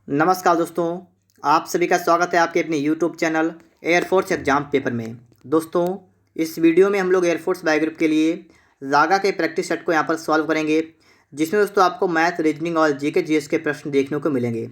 नमस्कार दोस्तों, आप सभी का स्वागत है आपके अपने YouTube channel air force exam paper में। दोस्तों, इस वीडियो में हम लोग एयरफोर्स बायो ग्रुप के लिए जागा के प्रैक्टिस सेट को यहाँ पर सॉल्व करेंगे, जिसमें दोस्तों आपको मैथ, रीजनिंग और जीके जीएस के प्रश्न देखने को मिलेंगे।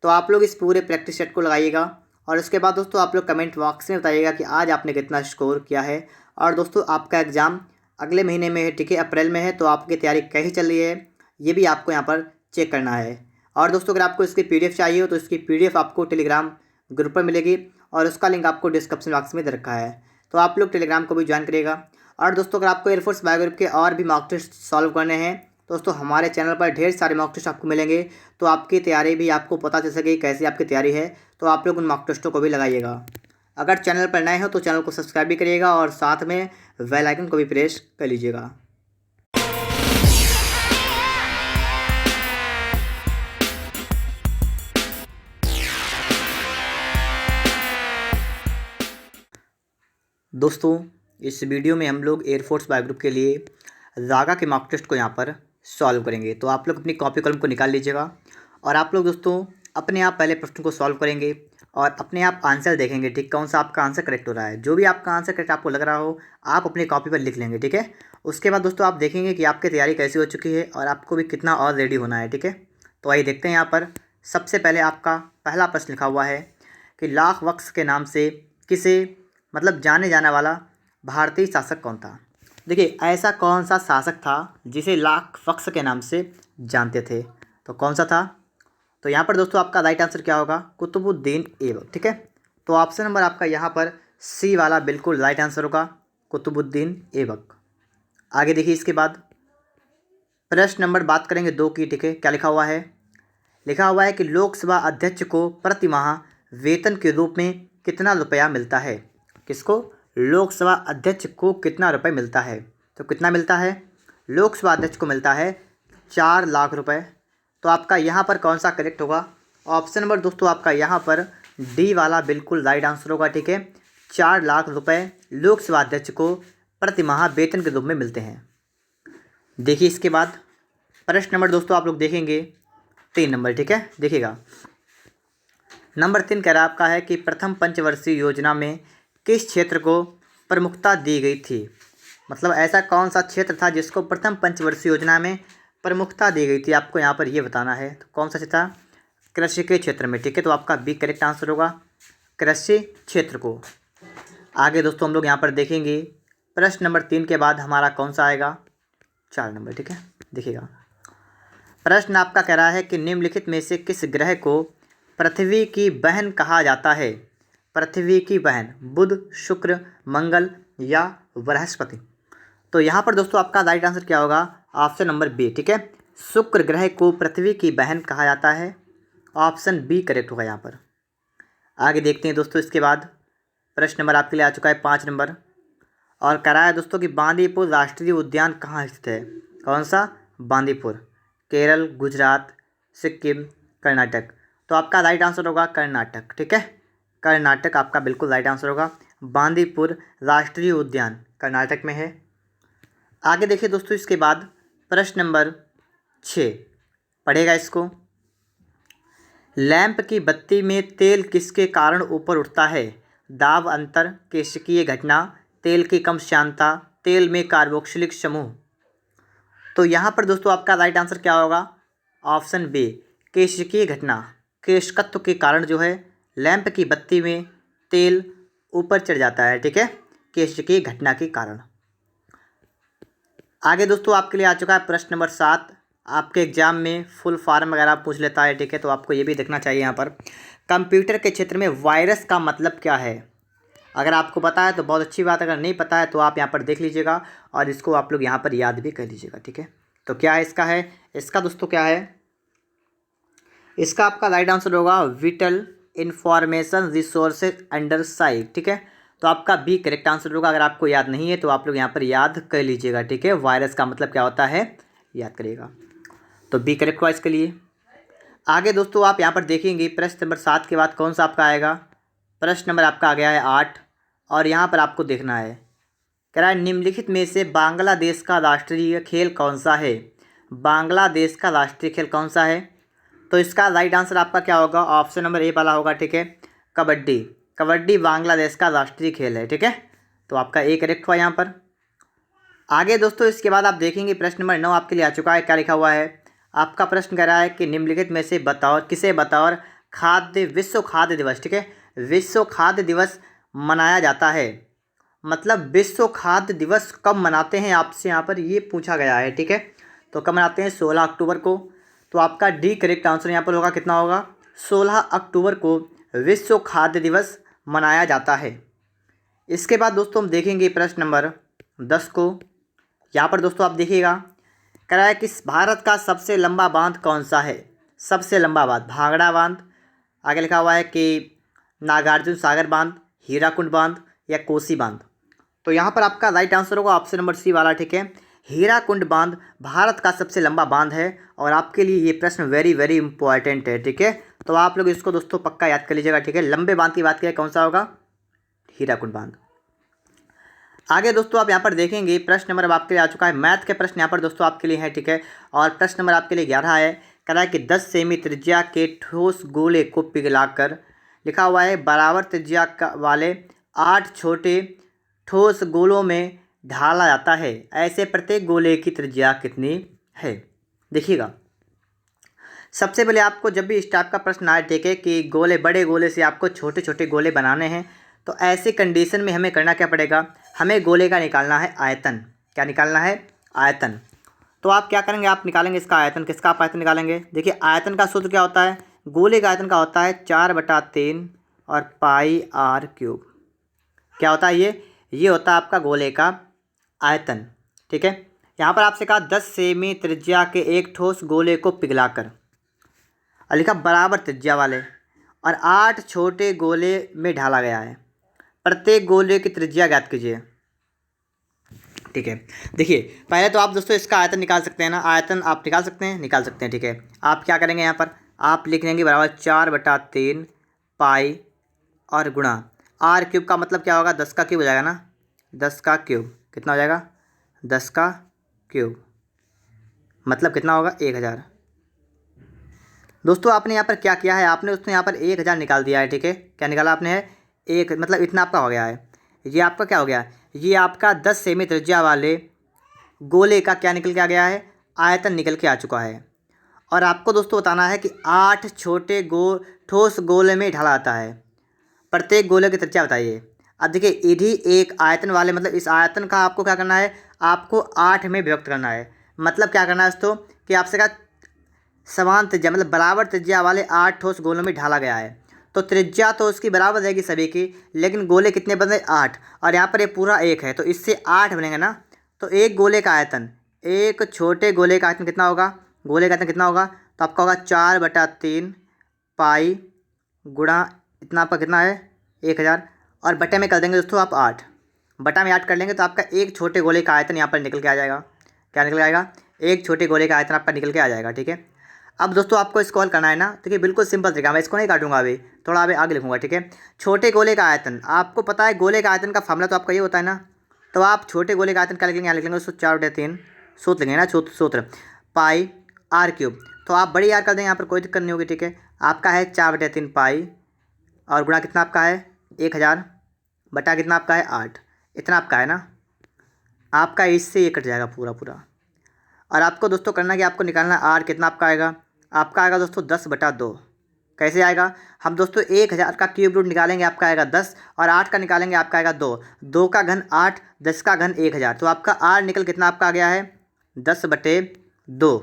तो आप लोग इस पूरे प्रैक्टिस सेट को लगाइएगा और उसके बाद दोस्तों आप लोग कमेंट बॉक्स में बताइएगा कि आज आपने कितना स्कोर किया है। और दोस्तों आपका एग्ज़ाम अगले महीने में है, ठीक है, अप्रैल में है, तो आपकी तैयारी कैसी चल रही है ये भी आपको यहाँ पर चेक करना है। और दोस्तों अगर आपको इसकी पीडीएफ चाहिए हो तो इसकी पीडीएफ आपको टेलीग्राम ग्रुप पर मिलेगी और उसका लिंक आपको डिस्क्रिप्शन बॉक्स में दे रखा है, तो आप लोग टेलीग्राम को भी ज्वाइन करिएगा। और दोस्तों अगर आपको एयरफोर्स बायो ग्रुप के और भी मॉक टेस्ट सॉल्व करने हैं तो दोस्तों हमारे चैनल पर ढेर सारे मॉक टेस्ट आपको मिलेंगे, तो आपकी तैयारी भी आपको पता चल सके कैसी आपकी तैयारी है, तो आप लोग उन मॉक टेस्टों को भी लगाइएगा। अगर चैनल पर नए हो तो चैनल को सब्सक्राइब भी करिएगा और साथ में बेल आइकन को भी प्रेस कर लीजिएगा। दोस्तों इस वीडियो में हम लोग एयरफोर्स बायो ग्रुप के लिए जागा के मॉक टेस्ट को यहाँ पर सॉल्व करेंगे। तो आप लोग अपनी कॉपी कलम को निकाल लीजिएगा और आप लोग दोस्तों अपने आप पहले प्रश्न को सॉल्व करेंगे और अपने आप आंसर देखेंगे, ठीक, कौन सा आपका आंसर करेक्ट हो रहा है। जो भी आपका आंसर करेक्ट आपको लग रहा हो आप अपनी कॉपी पर लिख लेंगे, ठीक है। उसके बाद दोस्तों आप देखेंगे कि आपकी तैयारी कैसी हो चुकी है और आपको भी कितना और रेडी होना है, ठीक है। तो आइए देखते हैं। यहाँ पर सबसे पहले आपका पहला प्रश्न लिखा हुआ है कि लाख वक्स के नाम से किसे मतलब जाने जाने वाला भारतीय शासक कौन था। देखिए ऐसा कौन सा शासक था जिसे लाख वक्स के नाम से जानते थे, तो कौन सा था। तो यहाँ पर दोस्तों आपका राइट आंसर क्या होगा, कुतुबुद्दीन ऐबक, ठीक है। तो ऑप्शन नंबर आपका यहाँ पर सी वाला बिल्कुल राइट आंसर होगा, कुतुबुद्दीन ऐबक। आगे देखिए इसके बाद प्रश्न नंबर बात करेंगे 2 की, ठीक है। क्या लिखा हुआ है, लिखा हुआ है कि लोकसभा अध्यक्ष को प्रति माह वेतन के रूप में कितना रुपया मिलता है। किसको, लोकसभा अध्यक्ष को कितना रुपए मिलता है। तो कितना मिलता है, लोकसभा अध्यक्ष को मिलता है 4 लाख रुपए। तो आपका यहाँ पर कौन सा करेक्ट होगा, ऑप्शन नंबर दोस्तों आपका यहाँ पर डी वाला बिल्कुल राइट आंसर होगा, ठीक है। 4 लाख रुपए लोकसभा अध्यक्ष को प्रति माह वेतन के रूप में मिलते हैं। देखिए इसके बाद प्रश्न नंबर दोस्तों आप लोग देखेंगे 3 नंबर, ठीक है। देखिएगा नंबर 3 कह रहा आपका है कि प्रथम पंचवर्षीय योजना में किस क्षेत्र को प्रमुखता दी गई थी। मतलब ऐसा कौन सा क्षेत्र था जिसको प्रथम पंचवर्षीय योजना में प्रमुखता दी गई थी, आपको यहाँ पर ये बताना है। तो कौन सा क्षेत्र था, कृषि के क्षेत्र में, ठीक है। तो आपका बी करेक्ट आंसर होगा, कृषि क्षेत्र को। आगे दोस्तों हम लोग यहाँ पर देखेंगे प्रश्न नंबर 3 के बाद हमारा कौन सा आएगा, 4 नंबर, ठीक है। देखिएगा प्रश्न आपका कह रहा है कि निम्नलिखित में से किस ग्रह को पृथ्वी की बहन कहा जाता है। पृथ्वी की बहन, बुध, शुक्र, मंगल या बृहस्पति। तो यहाँ पर दोस्तों आपका राइट आंसर क्या होगा, ऑप्शन नंबर बी, ठीक है। शुक्र ग्रह को पृथ्वी की बहन कहा जाता है, ऑप्शन बी करेक्ट होगा यहाँ पर। आगे देखते हैं दोस्तों इसके बाद प्रश्न नंबर आपके लिए आ चुका है 5 नंबर और कह रहा है दोस्तों कि बांदीपुर राष्ट्रीय उद्यान कहाँ स्थित है। कौन सा, बांदीपुर, केरल, गुजरात, सिक्किम, कर्नाटक। तो आपका राइट आंसर होगा कर्नाटक, ठीक है। कर्नाटक आपका बिल्कुल राइट आंसर होगा, बांदीपुर राष्ट्रीय उद्यान कर्नाटक में है। आगे देखिए दोस्तों इसके बाद प्रश्न नंबर 6 पढ़ेगा इसको। लैंप की बत्ती में तेल किसके कारण ऊपर उठता है। दाब अंतर, केशिकीय घटना, तेल की कम श्यानता, तेल में कार्बोक्सिलिक समूह। तो यहाँ पर दोस्तों आपका राइट आंसर क्या होगा, ऑप्शन बी, केशिकीय घटना। केशकत्व के कारण जो है लैंप की बत्ती में तेल ऊपर चढ़ जाता है, ठीक है, केशिकीय घटना के कारण। आगे दोस्तों आपके लिए आ चुका है प्रश्न नंबर 7। आपके एग्जाम में फुल फॉर्म वगैरह पूछ लेता है, ठीक है। तो आपको ये भी देखना चाहिए यहाँ पर कंप्यूटर के क्षेत्र में वायरस का मतलब क्या है। अगर आपको पता है तो बहुत अच्छी बात, अगर नहीं पता है तो आप यहाँ पर देख लीजिएगा और इसको आप लोग यहाँ पर याद भी कर लीजिएगा, ठीक है। तो क्या है इसका, है इसका दोस्तों क्या है, इसका आपका राइट आंसर होगा whittle information resources under site, ठीक है। तो आपका बी करेक्ट आंसर होगा। अगर आपको याद नहीं है तो आप लोग यहाँ पर याद कर लीजिएगा, ठीक है। वायरस का मतलब क्या होता है याद करिएगा, तो बी करेक्ट हुआ इसके लिए। आगे दोस्तों आप यहाँ पर देखेंगे प्रश्न नंबर 7 के बाद कौन सा आपका आएगा, प्रश्न नंबर आपका आ गया है 8 और यहाँ पर आपको देखना है, कह रहा है निम्नलिखित में से बांग्लादेश का राष्ट्रीय खेल कौन सा है। बांग्लादेश का राष्ट्रीय खेल कौन सा है। तो इसका राइट आंसर आपका क्या होगा, ऑप्शन नंबर ए वाला होगा, ठीक है। कबड्डी, कबड्डी बांग्लादेश का राष्ट्रीय खेल है, ठीक है। तो आपका ए करेक्ट हुआ यहाँ पर। आगे दोस्तों इसके बाद आप देखेंगे प्रश्न नंबर 9 आपके लिए आ चुका है। क्या लिखा हुआ है, आपका प्रश्न कह रहा है कि निम्नलिखित में से बताओ किसे बतौर विश्व खाद्य दिवस, ठीक है, विश्व खाद्य दिवस मनाया जाता है। मतलब विश्व खाद्य दिवस कब मनाते हैं, आपसे यहाँ पर ये पूछा गया है, ठीक है। तो कब मनाते हैं, 16 अक्टूबर को। तो आपका डी करेक्ट आंसर यहाँ पर होगा, कितना होगा, 16 अक्टूबर को विश्व खाद्य दिवस मनाया जाता है। इसके बाद दोस्तों हम देखेंगे प्रश्न नंबर 10 को। यहाँ पर दोस्तों आप देखिएगा, कह रहा है कि भारत का सबसे लंबा बांध कौन सा है। सबसे लंबा बांध, भांगड़ा बांध, आगे लिखा हुआ है कि नागार्जुन सागर बांध, हीराकुंड बांध या कोसी बांध। तो यहाँ पर आपका राइट आंसर होगा ऑप्शन नंबर सी वाला, ठीक है। हीराकुंड बांध भारत का सबसे लंबा बांध है और आपके लिए ये प्रश्न वेरी वेरी इंपॉर्टेंट है, ठीक है। तो आप लोग इसको दोस्तों पक्का याद कर लीजिएगा, ठीक है। लंबे बांध की बात करें कौन सा होगा, हीराकुंड बांध। आगे दोस्तों आप यहाँ पर देखेंगे प्रश्न नंबर अब आपके लिए आ चुका है, मैथ के प्रश्न यहाँ पर दोस्तों आपके लिए है, ठीक है। और प्रश्न नंबर आपके लिए 11 है। कह रहा है कि 10 सेमी त्रिज्या के ठोस गोले को पिघलाकर, लिखा हुआ है, बराबर त्रिज्या वाले 8 छोटे ठोस गोलों में ढाला जाता है। ऐसे प्रत्येक गोले की त्रिज्या कितनी है। देखिएगा, सबसे पहले आपको जब भी इस टाइप का प्रश्न आए, ठीक है, कि गोले, बड़े गोले से आपको छोटे छोटे गोले बनाने हैं, तो ऐसी कंडीशन में हमें करना क्या पड़ेगा, हमें गोले का निकालना है आयतन। क्या निकालना है, आयतन। तो आप क्या करेंगे, आप निकालेंगे इसका आयतन। किसका आप आयतन निकालेंगे, देखिए आयतन का सूत्र क्या होता है, गोले का आयतन का होता है 4/3 और पाई r क्यूब। क्या होता है ये होता है आपका गोले का आयतन, ठीक है। यहाँ पर आपसे कहा 10 सेमी त्रिज्या के एक ठोस गोले को पिघलाकर, और लिखा बराबर त्रिज्या वाले, और 8 छोटे गोले में ढाला गया है। प्रत्येक गोले की त्रिज्या ज्ञात कीजिए, ठीक है। देखिए पहले तो आप दोस्तों इसका आयतन निकाल सकते हैं ना, आयतन आप निकाल सकते हैं, ठीक है। आप क्या करेंगे, यहाँ पर आप लिख लेंगे बराबर 4/3 पाई और गुणा r क्यूब का मतलब क्या होगा, 10 का क्यूब हो जाएगा ना, 10 का क्यूब कितना हो जाएगा, 10 का क्यूब मतलब कितना होगा, 1000। दोस्तों आपने यहाँ पर क्या किया है, आपने उसने यहाँ पर 1000 निकाल दिया है, ठीक है। क्या निकाला आपने है, एक, मतलब इतना आपका हो गया है। ये आपका क्या हो गया, ये आपका 10 सेमी त्रिज्या वाले गोले का क्या निकल के आ गया है, आयतन निकल के आ चुका है। और आपको दोस्तों बताना है कि 8 छोटे ठोस गोले में ढाला आता है। प्रत्येक गोले की त्रिज्या बताइए। अब देखिए यदि एक आयतन वाले, मतलब इस आयतन का आपको क्या करना है, आपको 8 में विभक्त करना है। मतलब क्या करना है दोस्तों, कि आपसे का समान त्रिज्या, मतलब बराबर त्रिज्या वाले 8 ठोस गोलों में ढाला गया है। तो त्रिज्या तो उसकी बराबर रहेगी सभी की, लेकिन गोले कितने बने, 8। और यहाँ पर ये पूरा 1 है, तो इससे 8 बनेंगे ना। तो एक गोले का आयतन, एक छोटे गोले का आयतन कितना होगा, गोले का आयतन कितना होगा, तो आपका होगा 4/3 पाई गुणा इतना आपका कितना है, 1000, और बटे में कर देंगे दोस्तों आप 8, बटा में 8 कर लेंगे तो आपका एक छोटे गोले का आयतन यहाँ पर निकल के आ जाएगा। क्या निकल आएगा, एक छोटे गोले का आयतन आपका निकल के आ जाएगा, ठीक है। अब दोस्तों आपको इसको हल करना है ना, ठीक है, बिल्कुल सिंपल तरीका, मैं इसको नहीं काटूंगा अभी, थोड़ा अभी आगे लिखूंगा, ठीक है। छोटे गोले का आयतन, आपको पता है गोले का आयतन का फार्मूला तो आपका ये होता है ना, तो आप छोटे गोले का आयतन क्या लिखेंगे, यहाँ लिख लेंगे दोस्तों 4/3 सूत्र लिखेंगे ना, सूत्र पाई r क्यूब। तो आप बड़ी r कर देंगे, यहाँ पर कोई दिक्कत नहीं होगी, ठीक है। आपका है 4/3 पाई और गुणा कितना आपका है 1000 बटा कितना आपका है 8, इतना आपका है ना। आपका इससे ये कट जाएगा पूरा पूरा। और आपको दोस्तों करना कि आपको निकालना r कितना आपका आएगा, आपका आएगा दोस्तों 10/2। कैसे आएगा, हम दोस्तों 1000 का क्यूब रूट निकालेंगे, आपका आएगा 10, और 8 का निकालेंगे, आपका आएगा 2, 2 का घन 8, 10 का घन 1000। तो आपका r निकल कितना आपका आ गया है 10/2,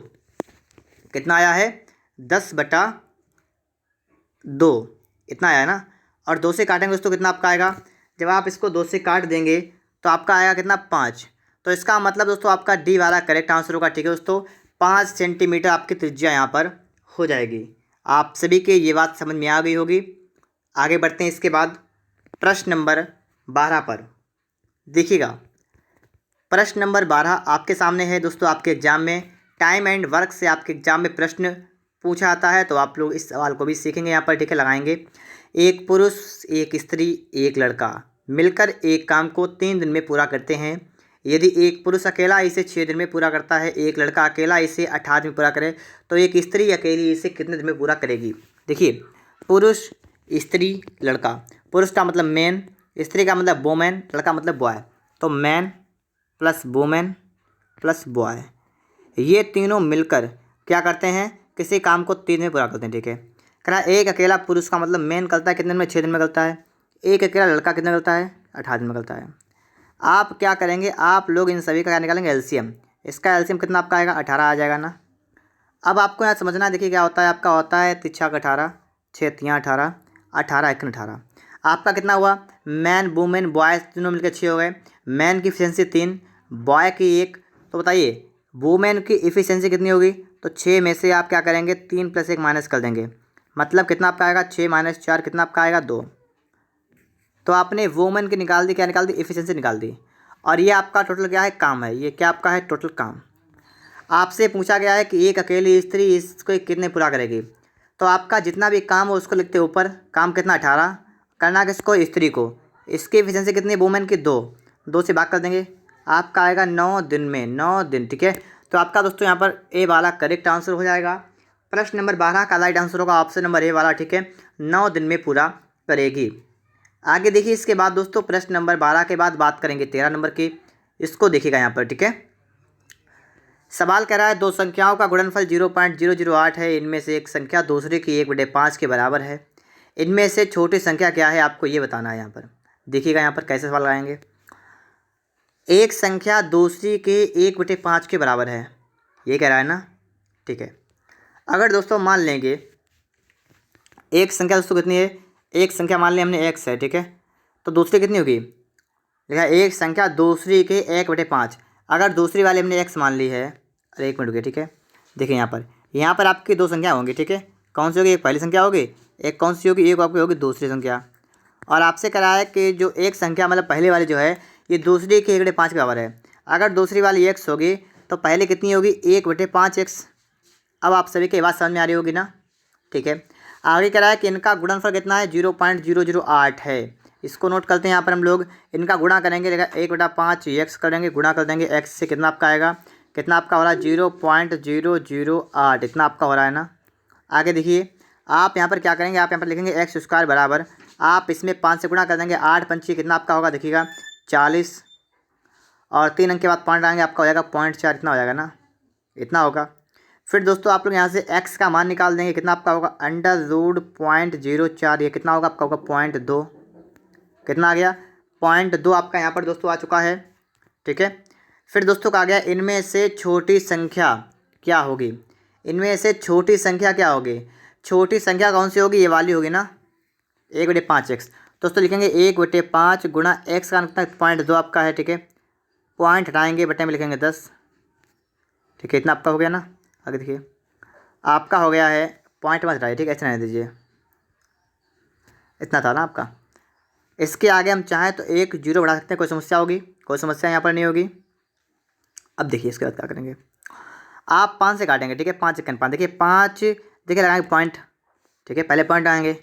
कितना आया है 10/2, इतना आया है ना। और 2 से काटेंगे दोस्तों कितना आपका आएगा, जब आप इसको 2 से काट देंगे तो आपका आएगा कितना 5। तो इसका मतलब दोस्तों आपका डी वाला करेक्ट आंसर होगा, ठीक है दोस्तों। 5 सेंटीमीटर आपकी त्रिज्या यहाँ पर हो जाएगी। आप सभी के ये बात समझ में आ गई होगी। आगे बढ़ते हैं इसके बाद प्रश्न नंबर 12 पर। देखिएगा प्रश्न नंबर 12 आपके सामने है दोस्तों। आपके एग्जाम में टाइम एंड वर्क से आपके एग्जाम में प्रश्न पूछा आता है, तो आप लोग इस सवाल को भी सीखेंगे यहाँ पर, ठीक है, लगाएंगे। एक पुरुष, एक स्त्री, एक लड़का मिलकर एक काम को 3 दिन में पूरा करते हैं। यदि एक पुरुष अकेला इसे 6 दिन में पूरा करता है, एक लड़का अकेला इसे 18 दिन में पूरा करे, तो एक स्त्री अकेली इसे कितने दिन में पूरा करेगी। देखिए, पुरुष, स्त्री, लड़का। पुरुष का मतलब मैन, स्त्री का मतलब वोमेन, लड़का मतलब बॉय। तो man plus women plus boy, ये तीनों मिलकर क्या करते हैं, किसी काम को 3 दिन में पूरा करते हैं। ठीक है, कह रहा है एक अकेला पुरुष का मतलब मैन करता है कितने दिन में, 6 दिन में करता है। एक अकेला लड़का कितने में करता है, 18 दिन में करता है। आप क्या करेंगे, आप लोग इन सभी का क्या निकालेंगे, एलसीएम। इसका एलसीएम कितना आपका आएगा, 18 आ जाएगा ना। अब आपको यहाँ समझना, देखिए क्या होता है, आपका होता है 3 18, 6 3 18, 18 1 18। आपका कितना हुआ, मैन वुमेन बॉय तीनों मिलकर 6 हो गए। मैन की इफिशियंसी 3, बॉय की 1। तो बताइए वुमेन की इफिशियंसी कितनी होगी, तो 6 में से आप क्या करेंगे, 3 + 1 माइनस कर देंगे। मतलब कितना आपका आएगा, 6 - 4 कितना आपका आएगा, 2। तो आपने वुमेन की निकाल दी, क्या निकाल दी, इफिशियंसी निकाल दी। और ये आपका टोटल क्या है, काम है। ये क्या आपका है, टोटल काम। आपसे पूछा गया है कि एक अकेली स्त्री इसको कितने पूरा करेगी। तो आपका जितना भी काम हो उसको लिखते ऊपर, काम कितना 18, करना किसको, स्त्री को। इसकी एफिशिएंसी कितनी, वुमेन की 2 से भाग कर देंगे, आपका आएगा 9 दिन में, 9 दिन। ठीक है, तो आपका दोस्तों यहाँ पर ए वाला करेक्ट आंसर हो जाएगा। प्रश्न नंबर 12 का राइट आंसर होगा ऑप्शन नंबर ए वाला। ठीक है, 9 दिन में पूरा करेगी। आगे देखिए, इसके बाद दोस्तों प्रश्न नंबर 12 के बाद बात करेंगे 13 नंबर की। इसको देखिएगा यहाँ पर। ठीक है, सवाल कह रहा है दो संख्याओं का गुणनफल 0.008 है। इनमें से एक संख्या दूसरे की 1/5 के बराबर है। इनमें से छोटी संख्या क्या है, आपको ये बताना है। यहाँ पर देखिएगा, यहाँ पर कैसे सवाल लगाएंगे। एक संख्या दूसरी के 1/5 के बराबर है, ये कह रहा है ना। ठीक है, अगर दोस्तों मान लेंगे एक संख्या दोस्तों कितनी है, एक संख्या मान लें हमने x है। ठीक है, तो दूसरी कितनी होगी, देखा एक संख्या दूसरी के 1/5। अगर दूसरी वाली हमने x मान ली है, अरे 1 मिनट हो गया। ठीक है, देखिए यहाँ पर आपकी 2 संख्या होंगी। ठीक है, कौन सी होगी, एक पहली संख्या होगी, एक कौन सी होगी, एक आपकी होगी दूसरी संख्या। और आपसे कह रहा है कि जो एक संख्या मतलब पहले वाली जो है ये दूसरी के 1/5 के बराबर है। अगर दूसरी वाली x होगी तो पहले कितनी होगी, 1/5x। अब आप सभी की बात समझ में आ रही होगी ना। ठीक है, आगे कह रहा है कि इनका गुणनफल कितना है, 0.008 है। इसको नोट करते हैं। यहाँ पर हम लोग इनका गुणा करेंगे, देखा 1/5 x करेंगे, गुणा कर देंगे x से, कितना आपका आएगा, कितना आपका हो रहा है, 0.008 इतना आपका हो रहा है ना। आगे देखिए, आप यहाँ पर क्या करेंगे, आप यहाँ पर लिखेंगे x² बराबर, आप इसमें 5 से गुणा कर देंगे, 8 पंची कितना आपका होगा, देखिएगा 40, और 3 अंक के बाद पॉइंट आएंगे, आपका हो जाएगा 0.4, इतना हो जाएगा ना, इतना होगा। फिर दोस्तों आप लोग यहाँ से x का मान निकाल देंगे, कितना आपका होगा, √0.04, ये कितना होगा आपका, होगा 0.2, कितना आ गया, 0.2 आपका यहाँ पर दोस्तों आ चुका है। ठीक है, फिर दोस्तों कहा गया इनमें से छोटी संख्या क्या होगी, इनमें से छोटी संख्या क्या होगी, छोटी संख्या कौन सी होगी, ये वाली होगी ना, 1/5x। दोस्तों लिखेंगे 1/5 गुणा x का कितना, 0.2 आपका है। ठीक है, पॉइंट हटाएंगे, बटे में लिखेंगे 10। ठीक है, इतना आपका हो गया ना। आगे देखिए, आपका हो गया है, पॉइंट मत हटाइए। ठीक है, ऐसे रहने दीजिए, इतना था ना आपका। इसके आगे हम चाहें तो एक 0 बढ़ा सकते हैं, कोई समस्या होगी, कोई समस्या यहाँ पर नहीं होगी। अब देखिए इसके बाद क्या करेंगे, आप 5 से काटेंगे। ठीक है, 5 सेकंड 5, देखिए 5, देखिए लगाएंगे पॉइंट। ठीक है, पहले पॉइंट आएंगे,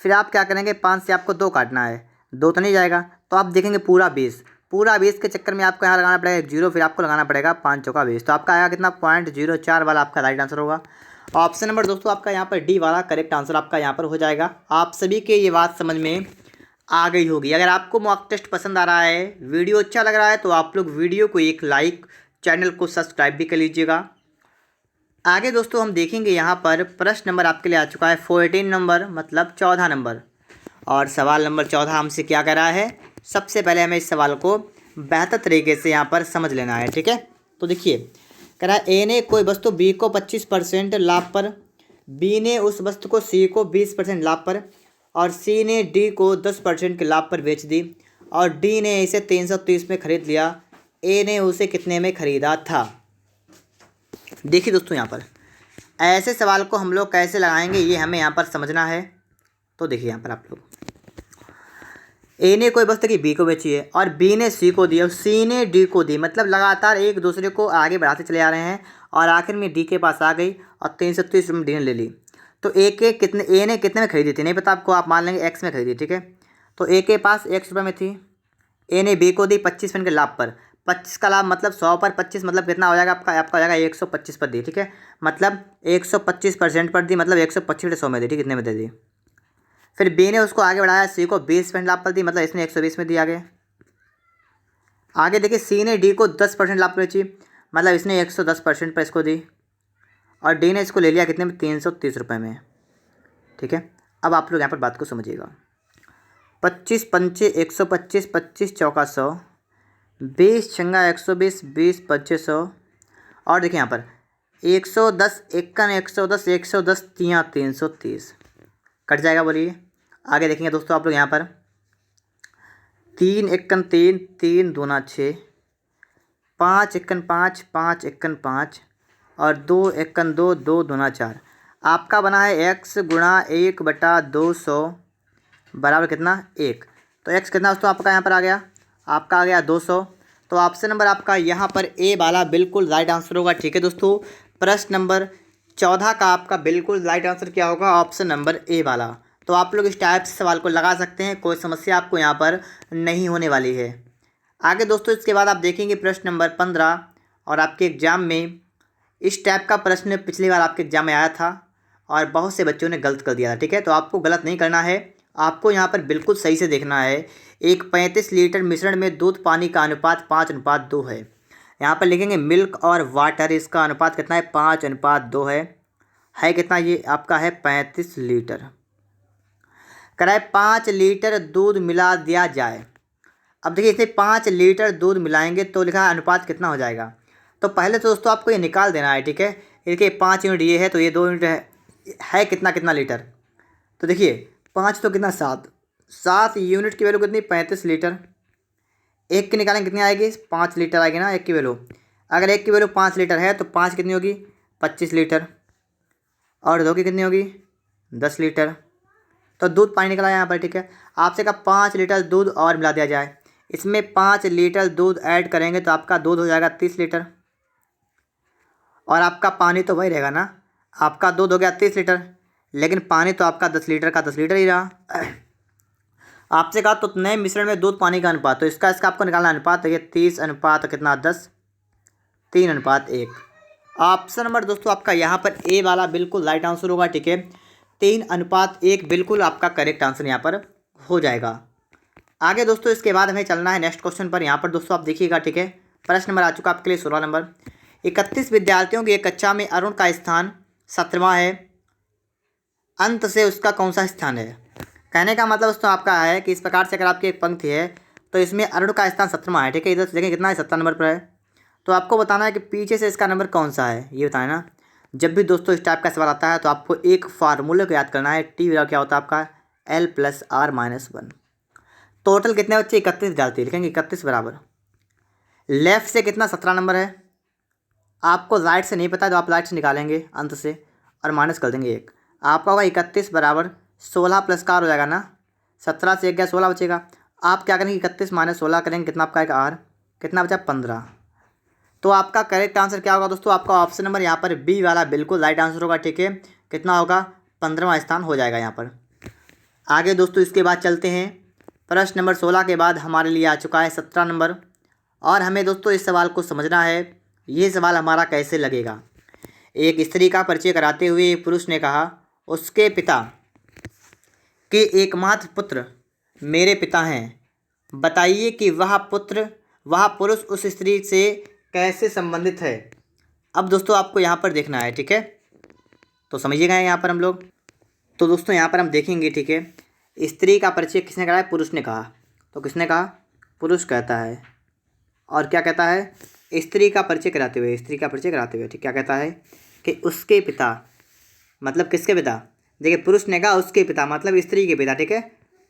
फिर आप क्या करेंगे, 5 से आपको 2 काटना है, 2 तो नहीं जाएगा, तो आप देखेंगे पूरा 20, पूरा 20 के चक्कर में आपको यहाँ लगाना पड़ेगा 0, फिर आपको लगाना पड़ेगा 5 चौका 20, तो आपका आएगा कितना, 0.04 वाला आपका राइट आंसर होगा। ऑप्शन नंबर दोस्तों आपका यहाँ पर डी वाला करेक्ट आंसर आपका यहाँ पर हो जाएगा। आप सभी के ये बात समझ में आ गई होगी। अगर आपको मॉक टेस्ट पसंद आ रहा है, वीडियो अच्छा लग रहा है, तो आप लोग वीडियो को एक लाइक, चैनल को सब्सक्राइब भी कर लीजिएगा। आगे दोस्तों हम देखेंगे यहाँ पर प्रश्न नंबर आपके लिए आ चुका है 14 नंबर, मतलब 14 नंबर। और सवाल नंबर 14 हमसे क्या कर रहा है, सबसे पहले हमें इस सवाल को बेहतर तरीके से यहाँ पर समझ लेना है। ठीक है, तो देखिए कह रहा है ए ने कोई वस्तु बी को 25% लाभ पर, बी ने उस वस्तु को सी को 20% लाभ पर, और सी ने डी को 10% के लाभ पर बेच दी, और डी ने इसे 330 में खरीद लिया। ए ने उसे कितने में खरीदा था। देखिए दोस्तों, यहाँ पर ऐसे सवाल को हम लोग कैसे लगाएंगे, ये हमें यहाँ पर समझना है। तो देखिए यहाँ पर आप लोग, ए ने कोई वस्तु की बी को बेची है, और बी ने सी को दी, और सी ने डी को दी, मतलब लगातार एक दूसरे को आगे बढ़ाते चले आ रहे हैं, और आखिर में डी के पास आ गई और 330 रुपये डी ने ले ली। तो ए के कितने, ए ने कितने में खरीदी थी नहीं पता आपको, आप मान लेंगे एक्स में खरीदी। ठीक है, तो ए के पास x रुपये में थी, ए ने बी को दी 25% के लाभ पर। 25 का लाभ मतलब 100 पर 25 मतलब कितना हो जाएगा आपका आपका हो जाएगा 125 पर दी, ठीक है। मतलब 125% पर दी, मतलब 125 100 में दी, ठीक, कितने में दे दी। फिर बी ने उसको आगे बढ़ाया, सी को 20% लाभ पर दी, मतलब इसने 120 में दी। आगे देखिए सी ने डी को 10% लाभ पर बेची, मतलब इसने 110% पर इसको दी, और डी ने इसको ले लिया कितने में, 330 रुपये में, ठीक है। अब आप लोग यहाँ पर बात को समझिएगा। 25 पंचे 125, 25 चौका 100, 20 छंगा 120, 20 पंचे 100, और देखिए यहाँ पर 110 एकन 110, 110 तियाँ 330, कट जाएगा, बोलिए। आगे देखेंगे दोस्तों आप लोग यहाँ पर 3 एकन 3, 3 दूना 6, 5 एकन 5, 5 एकन 5, और 2 एकन 2, 2 दूना 4। आपका बना है x गुणा 1/200 बराबर कितना, 1। तो x कितना दोस्तों आपका यहाँ पर आ गया, आपका आ गया 200। तो ऑप्शन नंबर आपका यहाँ पर ए वाला बिल्कुल राइट आंसर होगा, ठीक है दोस्तों। प्रश्न नंबर 14 का आपका बिल्कुल राइट आंसर क्या होगा, ऑप्शन नंबर ए वाला। तो आप लोग इस टाइप से सवाल को लगा सकते हैं, कोई समस्या आपको यहाँ पर नहीं होने वाली है। आगे दोस्तों इसके बाद आप देखेंगे प्रश्न नंबर 15, और आपके एग्जाम में इस टाइप का प्रश्न पिछली बार आपके एग्जाम में आया था और बहुत से बच्चों ने गलत कर दिया था, ठीक है। तो आपको गलत नहीं करना है, आपको यहाँ पर बिल्कुल सही से देखना है। एक 35 लीटर मिश्रण में दूध पानी का अनुपात 5:2 है। यहाँ पर लिखेंगे मिल्क और वाटर, इसका अनुपात कितना है, 5:2 है कितना, ये आपका है 35 लीटर। कराए 5 लीटर दूध मिला दिया जाए। अब देखिए इसे 5 लीटर दूध मिलाएंगे तो लिखा है अनुपात कितना हो जाएगा। तो पहले तो दोस्तों आपको ये निकाल देना है, ठीक है। देखिए 5 यूनिट ये है तो ये 2 यूनिट है कितना कितना लीटर। तो देखिए 5 तो कितना 7, 7 यूनिट की वैल्यू कितनी, 35 लीटर। एक की निकालेंगे कितनी आएगी, 5 लीटर आएगी ना एक की वैल्यू। अगर एक की वैल्यू 5 लीटर है तो 5 कितनी होगी, 25 लीटर, और 2 की कितनी होगी, 10 लीटर। तो दूध पानी निकला यहाँ पर, ठीक है। आपसे कहा 5 लीटर दूध और मिला दिया जाए, इसमें 5 लीटर दूध ऐड करेंगे तो आपका दूध हो जाएगा 30 लीटर, और आपका पानी तो वही रहेगा ना, आपका दूध हो गया 30 लीटर, लेकिन पानी तो आपका 10 लीटर का 10 लीटर ही रहा। आपसे कहा तो नए मिश्रण में दूध पानी का अनुपात, तो इसका आपको निकालना अनुपात, देखिए 30 अनुपात कितना 10, 3:1। ऑप्शन नंबर दोस्तों आपका यहाँ पर ए वाला बिल्कुल राइट आंसर होगा, ठीक है। 3:1 बिल्कुल आपका करेक्ट आंसर यहाँ पर हो जाएगा। आगे दोस्तों इसके बाद हमें चलना है नेक्स्ट क्वेश्चन पर। यहाँ पर दोस्तों आप देखिएगा, ठीक है। प्रश्न नंबर आ चुका आपके लिए 16 नंबर। 31 विद्यार्थियों की एक कक्षा में अरुण का स्थान 17वां है, अंत से उसका कौन सा स्थान है। कहने का मतलब दोस्तों आपका है कि इस प्रकार से अगर आपकी एक पंक्ति है तो इसमें अरुण का स्थान 17वां है, ठीक है। इधर से देखें कितना है, 17 नंबर पर है। तो आपको बताना है कि पीछे से इसका नंबर कौन सा है, ये बताना ना। जब भी दोस्तों इस टाइप का सवाल आता है तो आपको एक फार्मूले को याद करना है, टी बराबर क्या होता है आपका, L+R-1। टोटल कितने बच्चे, 31 डालते हैं, लिखेंगे 31 बराबर लेफ्ट से कितना 17 नंबर है। आपको राइट से नहीं पता तो आप राइट से निकालेंगे अंत से और माइनस कर देंगे 1। आपका होगा 31 बराबर 16 प्लस का आर हो जाएगा ना, 17 से 1 गया 16 बचेगा। आप क्या करेंगे, 31 - 16 करेंगे, कितना आपका आएगा आर, कितना बचा 15। तो आपका करेक्ट आंसर क्या होगा दोस्तों, आपका ऑप्शन नंबर यहाँ पर बी वाला बिल्कुल राइट आंसर होगा, ठीक है। कितना होगा, 15वां स्थान हो जाएगा यहाँ पर। आगे दोस्तों इसके बाद चलते हैं। प्रश्न नंबर 16 के बाद हमारे लिए आ चुका है 17 नंबर, और हमें दोस्तों इस सवाल को समझना है, ये सवाल हमारा कैसे लगेगा। एक स्त्री का परिचय कराते हुए एक पुरुष ने कहा, उसके पिता के एकमात्र पुत्र मेरे पिता हैं, बताइए कि वह पुरुष उस स्त्री से कैसे संबंधित है। अब दोस्तों आपको यहाँ पर देखना है, ठीक है। तो समझिएगा यहाँ पर हम लोग, तो दोस्तों यहाँ पर हम देखेंगे, ठीक है। स्त्री का परिचय किसने कराया, पुरुष ने कहा। तो किसने कहा, पुरुष कहता है। और क्या कहता है, स्त्री का परिचय कराते हुए, ठीक, क्या कहता है कि उसके पिता, मतलब किसके पिता, देखिए पुरुष ने कहा उसके पिता मतलब स्त्री के पिता, ठीक है।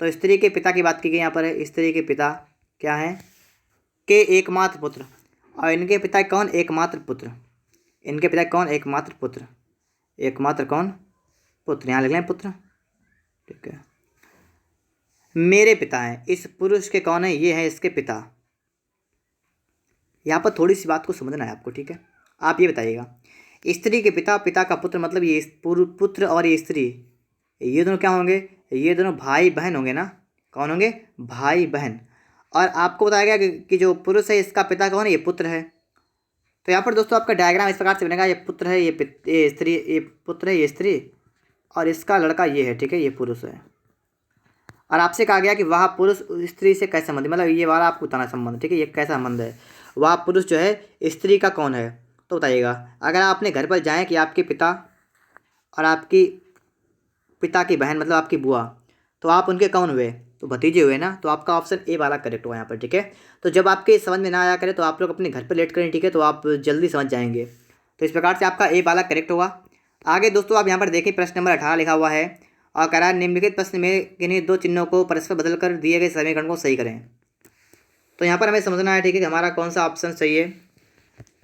तो स्त्री के पिता की बात की गई यहाँ पर है। स्त्री के पिता क्या है, के एकमात्र पुत्र, और इनके पिता कौन, एकमात्र पुत्र। इनके पिता कौन, एकमात्र पुत्र। एकमात्र कौन, पुत्र, यहाँ लिख लें पुत्र, ठीक है। मेरे पिता हैं, इस पुरुष के कौन है, ये है इसके पिता। यहाँ पर थोड़ी सी बात को समझना है आपको, ठीक है। आप ये बताइएगा, स्त्री के पिता, पिता का पुत्र, मतलब ये पुत्र और ये स्त्री, ये दोनों क्या होंगे, ये दोनों भाई बहन होंगे ना। कौन होंगे, भाई बहन। और आपको बताया गया कि जो पुरुष है इसका पिता कौन है, ये पुत्र है। तो यहाँ पर दोस्तों आपका डायग्राम इस प्रकार से बनेगा, ये पुत्र है, ये स्त्री, ये पुत्र है, ये स्त्री, और इसका लड़का ये है, ठीक है, ये पुरुष है। और आपसे कहा गया कि वह पुरुष स्त्री से कैसे संबंध, मतलब ये वाला आपको बताना संबंध, ठीक है, ये कैसा संबंध है, वह पुरुष जो है स्त्री का कौन है, तो बताइएगा। अगर आप अपने घर पर जाएँ कि आपके पिता और आपकी पिता की बहन मतलब आपकी बुआ, तो आप उनके कौन हुए, तो भतीजे हुए ना, तो आपका ऑप्शन ए वाला करेक्ट हुआ यहाँ पर, ठीक है। तो जब आपके समझ में ना आया करे तो आप लोग अपने घर पर लेट करें, ठीक है, तो आप जल्दी समझ जाएंगे। तो इस प्रकार से आपका ए वाला करेक्ट होगा। आगे दोस्तों आप यहाँ पर देखिए प्रश्न नंबर 18 लिखा हुआ है, और कह रहा है निम्नलिखित प्रश्न में किन्हीं दो चिन्हों को परस्पर बदलकर दिए गए समीकरण को सही करें। तो यहाँ पर हमें समझना है, ठीक है, कि हमारा कौन सा ऑप्शन सही है।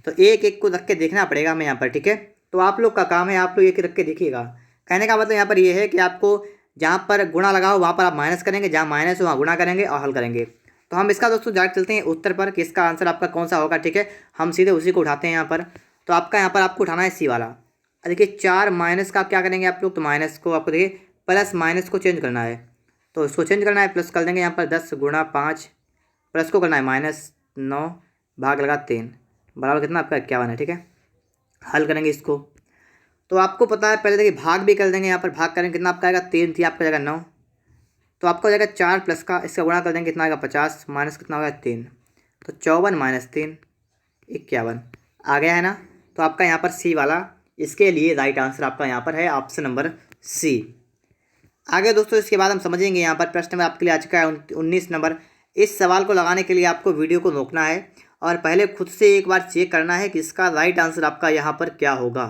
तो एक एक को रख के देखना पड़ेगा हमें यहाँ पर, ठीक है। तो आप लोग का काम है, आप लोग एक रख के देखिएगा। कहने का मतलब यहाँ पर ये है कि आपको जहाँ पर गुणा लगा हो वहाँ पर आप माइनस करेंगे, जहाँ माइनस हो वहाँ गुणा करेंगे और हल करेंगे। तो हम इसका दोस्तों डायरेक्ट चलते हैं उत्तर पर कि इसका आंसर आपका कौन सा होगा, ठीक है। हम सीधे उसी को उठाते हैं यहाँ पर। तो आपका यहाँ पर आपको उठाना है सी वाला। देखिए 4 माइनस का आप क्या करेंगे आप लोग, तो माइनस को आपको देखिए प्लस माइनस को चेंज करना है, तो इसको चेंज करना है, प्लस कर देंगे यहाँ पर 10 गुणा 5, प्लस को करना है -9 भाग लगा 3 बराबर कितना आपका 51 है, ठीक है। हल करेंगे इसको। तो आपको पता है पहले देखिए भाग भी कर देंगे, यहाँ पर भाग करेंगे कितना आपका आएगा 3 थी आपका जाएगा 9, तो आपका हो जाएगा 4 प्लस का इसका गुणा कर देंगे कितना आएगा 50 माइनस कितना होगा 3, तो 54 - 3 51 आ गया है ना। तो आपका यहाँ पर सी वाला इसके लिए राइट आंसर आपका यहाँ पर है ऑप्शन नंबर सी। आगे दोस्तों इसके बाद हम समझेंगे यहाँ पर प्रश्न नंबर आपके लिए आ चुका है 19 नंबर। इस सवाल को लगाने के लिए आपको वीडियो को रोकना है और पहले खुद से एक बार चेक करना है कि इसका राइट आंसर आपका यहाँ पर क्या होगा।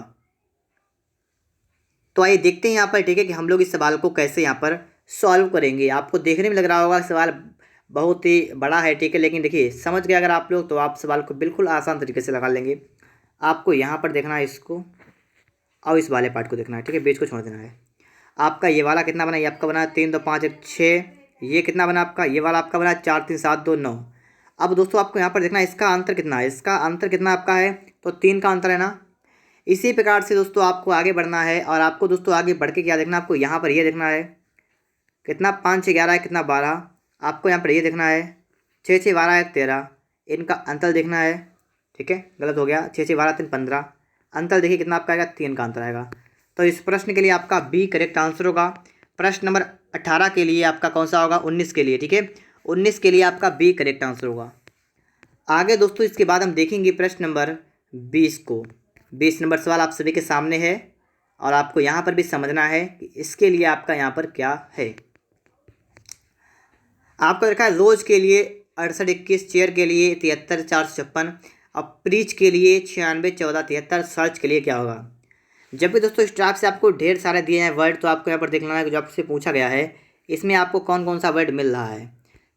तो आइए देखते हैं यहाँ पर, ठीक है, कि हम लोग इस सवाल को कैसे यहाँ पर सॉल्व करेंगे। आपको देखने में लग रहा होगा सवाल बहुत ही बड़ा है, ठीक है, लेकिन देखिए समझ गए अगर आप लोग तो आप सवाल को बिल्कुल आसान तरीके से लगा लेंगे। आपको यहाँ पर देखना है इसको और इस वाले पार्ट को देखना है, ठीक है, बीच को छोड़ देना है। आपका ये वाला कितना बना, ये आपका बना 3 2 5 1 6, ये कितना बना आपका, ये वाला आपका बना 4 3 7 2 9। अब दोस्तों आपको यहाँ पर देखना है इसका अंतर कितना है, इसका अंतर कितना आपका है, तो 3 का अंतर है ना। इसी प्रकार से दोस्तों आपको आगे बढ़ना है और आपको दोस्तों आगे बढ़ के क्या देखना, आपको यहाँ पर ये देखना है कितना 5 6 11 है कितना 12, आपको यहाँ पर ये देखना है 6 6 12 1 13, इनका अंतर देखना है, ठीक है, गलत हो गया 6 6 12 3 15, अंतर देखिए कितना आपका आएगा 3 का अंतर आएगा। तो इस प्रश्न के लिए आपका बी करेक्ट आंसर होगा। प्रश्न नंबर 18 के लिए आपका कौन सा होगा, 19 के लिए, ठीक है, 19 के लिए आपका बी करेक्ट आंसर होगा। आगे दोस्तों इसके बाद हम देखेंगे प्रश्न नंबर 20 को। 20 नंबर सवाल आप सभी के सामने है और आपको यहाँ पर भी समझना है कि इसके लिए आपका यहाँ पर क्या है। आपको रखा है रोज के लिए 68 21, चेयर के लिए 73 456 और प्रीच के लिए 96 14 73, सर्च के लिए क्या होगा। जब भी दोस्तों इस टाइप से आपको ढेर सारे दिए हैं वर्ड, तो आपको यहाँ पर देखना है कि जो आपसे पूछा गया है इसमें आपको कौन कौन सा वर्ड मिल रहा है।